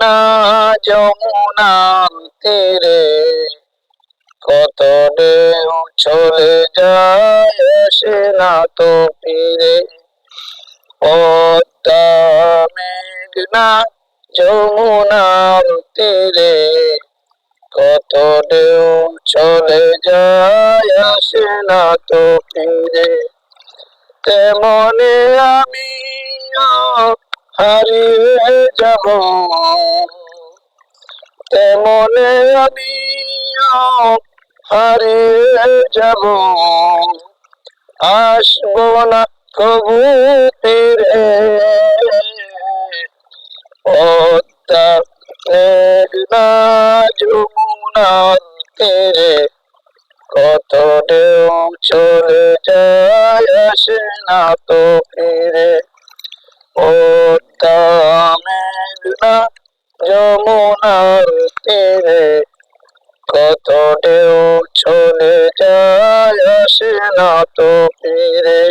না যমুনার তীরে, কত ঢেউ চলে যায় আসে না তো ফিরে। পদ্মা মেঘনা যমুনার তীরে, কত ঢেউ চলে যায় আসে না তো ফিরে। তেমনি আমিও হারিয়ে যাব, তেমনি আমিও হারিয়ে যাব, আসবো না কবু ফিরে। পদ্মা মেঘনা যমুনার তীরে, কত ঢেউ চলে যায় আসে না তো ফিরে। পদ্মা মেঘনা যমুনার তীরে, কত ঢেউ চলে যায় আসে না তো ফিরে।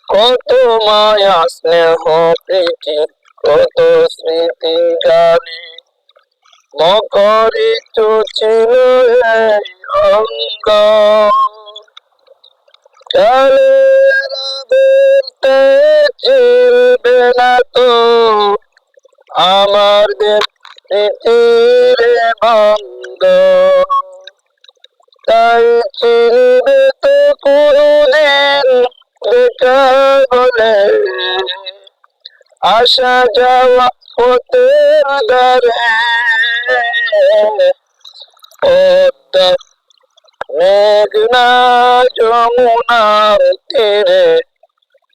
কত মায়া স্নেহ প্রীতি, কত স্মৃতি গানে, মকরিত ছিল এই অঙ্গ। কালের বলতে চিনবে না তো আমার দেশ প্রীতির বন্ধ। তাই চিনবে তো কোনদিন দেখা বলে, আসা যাওয়া পথের ধারে। পদ্মা মেঘনা যমুনার তীরে,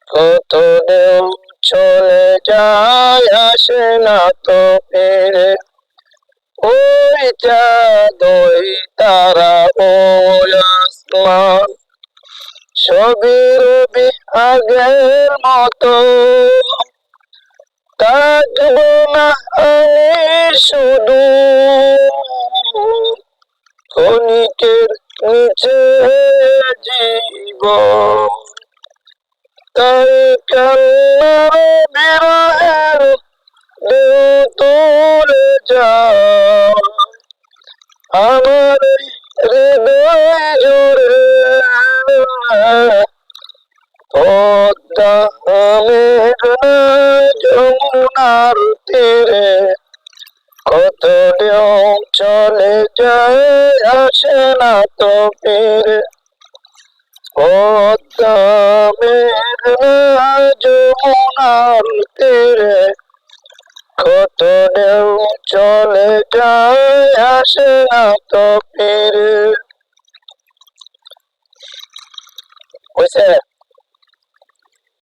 কত ঢেউ চলে যায় আসে না তো ফিরে। ওই চাঁদ ওই তারা ওই আসমান, সবই রবি আগের মতো। থাকবো না আমি শুধু ক্ষণিকের নিচে জীবন। তাই কান্নার বিরহের ঢেউ তুলে যায় আমার হৃদয় জুড়ে। পদ্মা মেঘনা যমুনার তীরে, কত ঢেউ চলে যায় আসে না তো ফিরে। পদ্মা মেঘনা যমুনার তীরে, কত ঢেউ চলে যায় আসে না তো ফিরে। হয়েছে?